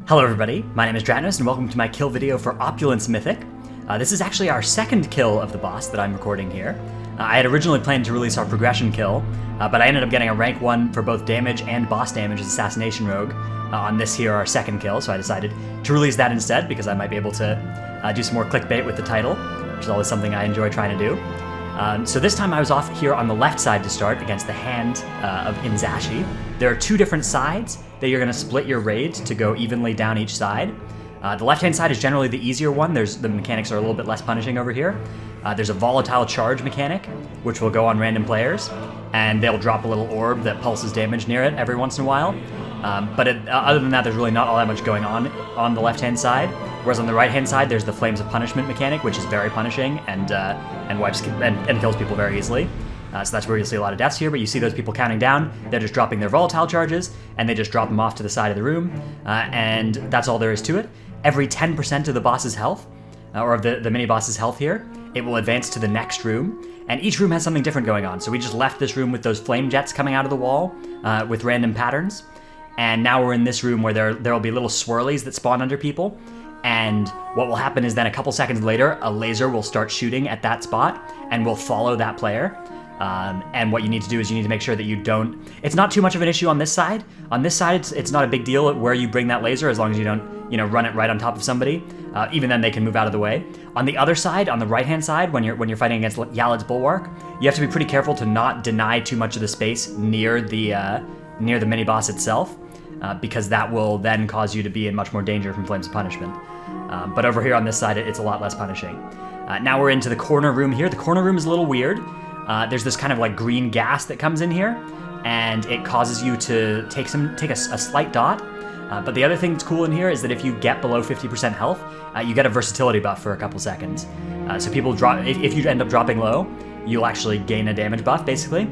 Hello everybody, my name is Dratnos and welcome to my kill video for Opulence Mythic. This is actually our second kill of the boss that I'm recording here. I had originally planned to release our progression kill, but I ended up getting a rank 1 for both damage and boss damage as Assassination Rogue on this here, our second kill, so I decided to release that instead because I might be able to do some more clickbait with the title, which is always something I enjoy trying to do. So this time I was off here on the left side to start against the hand of Inzashi. There are two different sides that you're going to split your raid to go evenly down each side. The left-hand side is generally the easier one. The mechanics are a little bit less punishing over here. There's a volatile charge mechanic, which will go on random players, and they'll drop a little orb that pulses damage near it every once in a while. Other than that, there's really not all that much going on the left-hand side. Whereas on the right-hand side, there's the Flames of Punishment mechanic, which is very punishing and wipes and kills people very easily. So that's where you'll see a lot of deaths here, but you see those people counting down, they're just dropping their volatile charges, and they just drop them off to the side of the room, and that's all there is to it. Every 10% of the boss's health, or of the mini-boss's health here, it will advance to the next room, and each room has something different going on. So we just left this room with those flame jets coming out of the wall with random patterns, and now we're in this room where there will be little swirlies that spawn under people, and what will happen is then a couple seconds later, a laser will start shooting at that spot, and will follow that player. And what you need to do is you need to make sure that you don't... It's not too much of an issue on this side. On this side, it's not a big deal where you bring that laser as long as you don't, run it right on top of somebody. Even then, they can move out of the way. On the other side, on the right-hand side, when you're fighting against Yalad's Bulwark, you have to be pretty careful to not deny too much of the space near the mini-boss itself, because that will then cause you to be in much more danger from Flames of Punishment. But over here on this side, it's a lot less punishing. Now we're into the corner room here. The corner room is a little weird. There's this kind of like green gas that comes in here, and it causes you to take a slight dot. But the other thing that's cool in here is that if you get below 50% health, you get a versatility buff for a couple seconds. So people drop, if you end up dropping low, you'll actually gain a damage buff basically,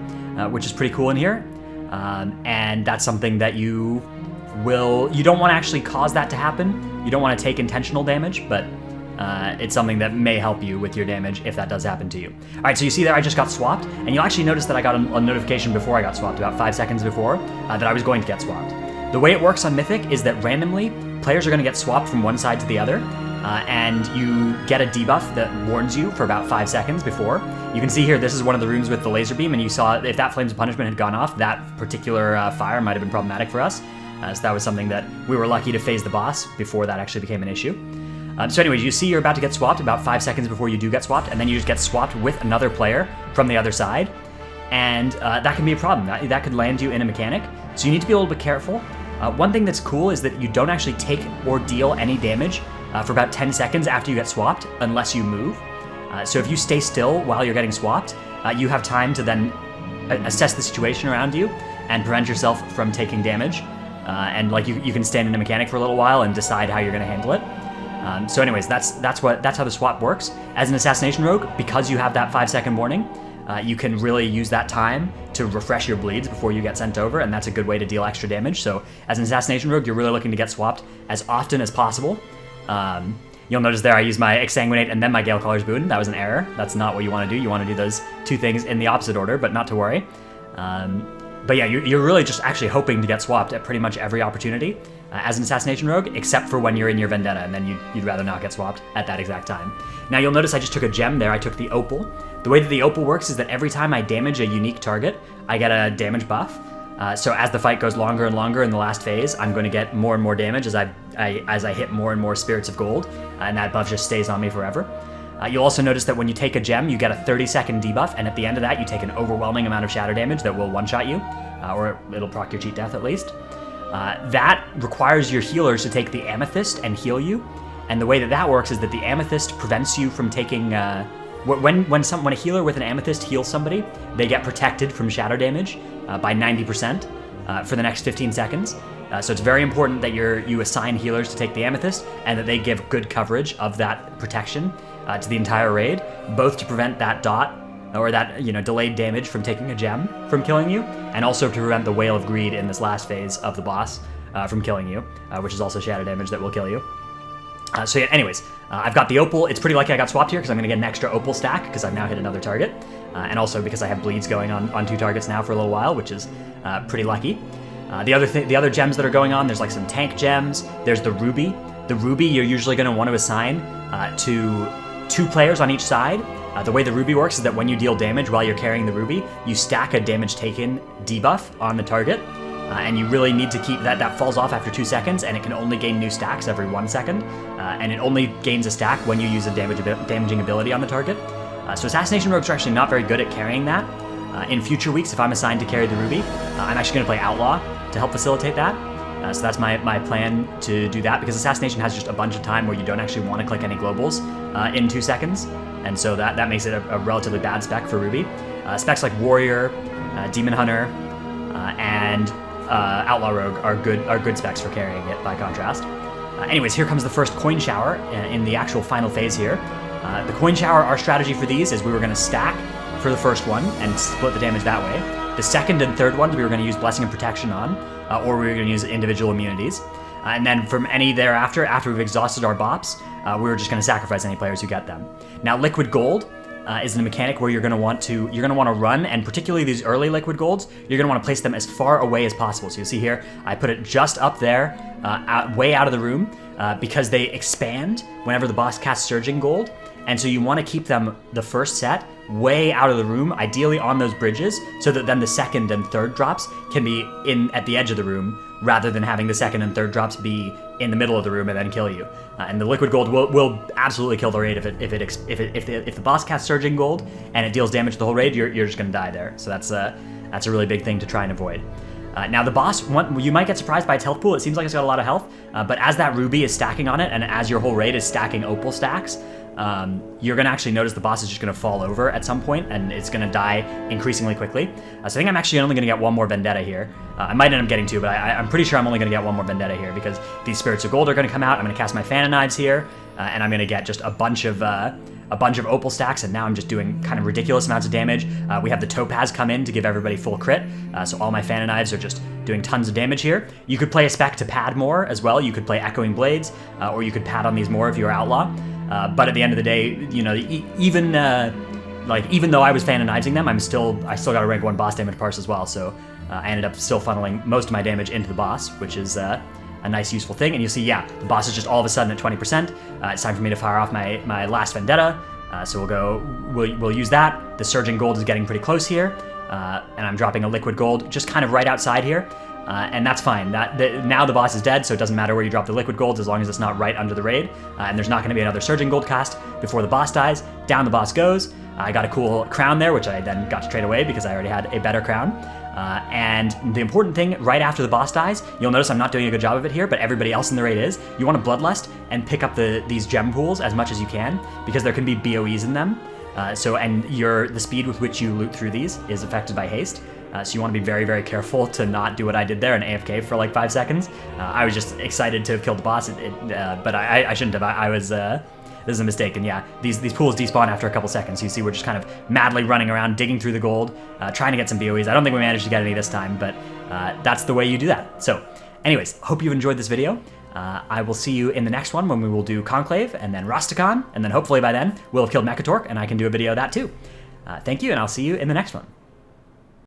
which is pretty cool in here. And that's something that you don't want to actually cause that to happen. You don't want to take intentional damage, but it's something that may help you with your damage if that does happen to you. All right, so you see there I just got swapped, and you'll actually notice that I got a notification before I got swapped, about 5 seconds before, that I was going to get swapped. The way it works on Mythic is that randomly, players are going to get swapped from one side to the other, and you get a debuff that warns you for about 5 seconds before. You can see here, this is one of the rooms with the laser beam, and you saw if that Flames of Punishment had gone off, that particular fire might have been problematic for us. So that was something that we were lucky to phase the boss before that actually became an issue. So anyways, you see you're about to get swapped about 5 seconds before you do get swapped, and then you just get swapped with another player from the other side, and that can be a problem. That could land you in a mechanic, so you need to be a little bit careful. One thing that's cool is that you don't actually take or deal any damage for about 10 seconds after you get swapped, unless you move. So if you stay still while you're getting swapped, you have time to then assess the situation around you and prevent yourself from taking damage. And like you can stand in a mechanic for a little while and decide how you're going to handle it. So anyways, that's how the swap works. As an Assassination Rogue, because you have that 5-second warning, you can really use that time to refresh your bleeds before you get sent over, and that's a good way to deal extra damage. So as an Assassination Rogue, you're really looking to get swapped as often as possible. You'll notice there I used my Exsanguinate and then my Galecaller's Boon. That was an error. That's not what you want to do. You want to do those two things in the opposite order, but not to worry. But yeah, you're really just actually hoping to get swapped at pretty much every opportunity as an Assassination Rogue, except for when you're in your Vendetta, and then you'd rather not get swapped at that exact time. Now you'll notice I just took a gem there. I took the Opal. The way that the Opal works is that every time I damage a unique target, I get a damage buff. So as the fight goes longer and longer in the last phase, I'm going to get more and more damage as I hit more and more Spirits of Gold, and that buff just stays on me forever. You'll also notice that when you take a gem, you get a 30-second debuff, and at the end of that, you take an overwhelming amount of shatter damage that will one-shot you, or it'll proc your cheat death at least. That requires your healers to take the Amethyst and heal you, and the way that works is that the Amethyst prevents you from taking... When a healer with an Amethyst heals somebody, they get protected from shatter damage by 90% for the next 15 seconds. So it's very important that you assign healers to take the Amethyst, and that they give good coverage of that protection to the entire raid, both to prevent that dot or that delayed damage from taking a gem from killing you, and also to prevent the Whale of Greed in this last phase of the boss from killing you, which is also shatter damage that will kill you. So yeah, anyways, I've got the Opal. It's pretty lucky I got swapped here because I'm going to get an extra Opal stack because I've now hit another target, and also because I have bleeds going on 2 targets now for a little while, which is pretty lucky. The other gems that are going on, there's like some tank gems. There's the ruby. The ruby you're usually going to want to assign to 2 players on each side. The way the ruby works is that when you deal damage while you're carrying the ruby, you stack a damage taken debuff on the target. And you really need to keep that. That falls off after 2 seconds, and it can only gain new stacks every 1 second. And it only gains a stack when you use a damaging ability on the target. So Assassination Rogues are actually not very good at carrying that. In future weeks, if I'm assigned to carry the ruby, I'm actually going to play Outlaw to help facilitate that. So that's my plan to do that, because Assassination has just a bunch of time where you don't actually want to click any globals in 2 seconds. And so that makes it a relatively bad spec for ruby. Specs like Warrior, Demon Hunter, and Outlaw Rogue are good specs for carrying it by contrast. Anyways, here comes the first coin shower in the actual final phase here. The coin shower, our strategy for these is we were going to stack for the first one and split the damage that way. The second and third ones we were going to use Blessing and Protection on, or we were going to use individual immunities. And then from any thereafter, after we've exhausted our bops, we were just going to sacrifice any players who get them. Now, liquid gold is a mechanic where you're going to want to run, and particularly these early liquid golds, you're going to want to place them as far away as possible. So you'll see here, I put it just up there, way out of the room, because they expand whenever the boss casts Surging Gold. And so you want to keep them, the first set, way out of the room, ideally on those bridges, so that then the second and third drops can be at the edge of the room, rather than having the second and third drops be in the middle of the room and then kill you. And the liquid gold will absolutely kill the raid if the boss casts Surging Gold and it deals damage to the whole raid. You're just going to die there. So that's a really big thing to try and avoid. Now the boss, you might get surprised by its health pool. It seems like it's got a lot of health, but as that ruby is stacking on it, and as your whole raid is stacking opal stacks, you're going to actually notice the boss is just going to fall over at some point, and it's going to die increasingly quickly. So I think I'm actually only going to get 1 more Vendetta here. I might end up getting 2, but I'm pretty sure I'm only going to get 1 more Vendetta here, because these Spirits of Gold are going to come out. I'm going to cast my Fan of Knives here, and I'm going to get just a bunch of opal stacks, and now I'm just doing kind of ridiculous amounts of damage. We have the Topaz come in to give everybody full crit, so all my Fan of Knives are just doing tons of damage here. You could play a spec to pad more as well. You could play Echoing Blades, or you could pad on these more if you're Outlaw. But at the end of the day, you know, even though I was Fan of Knivesing them, I still got a rank 1 boss damage parse as well. So I ended up still funneling most of my damage into the boss, which is a nice useful thing. And you'll see, yeah, the boss is just all of a sudden at 20%. It's time for me to fire off my last Vendetta. So we'll use that. The Surging Gold is getting pretty close here, and I'm dropping a liquid gold just kind of right outside here. And that's fine. Now the boss is dead, so it doesn't matter where you drop the liquid gold as long as it's not right under the raid. And there's not going to be another Surging Gold cast before the boss dies. Down the boss goes. I got a cool crown there, which I then got to trade away because I already had a better crown. And the important thing, right after the boss dies, you'll notice I'm not doing a good job of it here, but everybody else in the raid is. You want to Bloodlust and pick up these gem pools as much as you can, because there can be BOEs in them. The speed with which you loot through these is affected by haste. So you want to be very, very careful to not do what I did there and AFK for like 5 seconds. I was just excited to have killed the boss, but I shouldn't have. This is a mistake, and yeah, these pools despawn after a couple seconds. You see we're just kind of madly running around, digging through the gold, trying to get some BOEs. I don't think we managed to get any this time, but that's the way you do that. So anyways, hope you've enjoyed this video. I will see you in the next one when we will do Conclave, and then Rastakhan, and then hopefully by then we'll have killed Mechatork, and I can do a video of that too. Thank you, and I'll see you in the next one.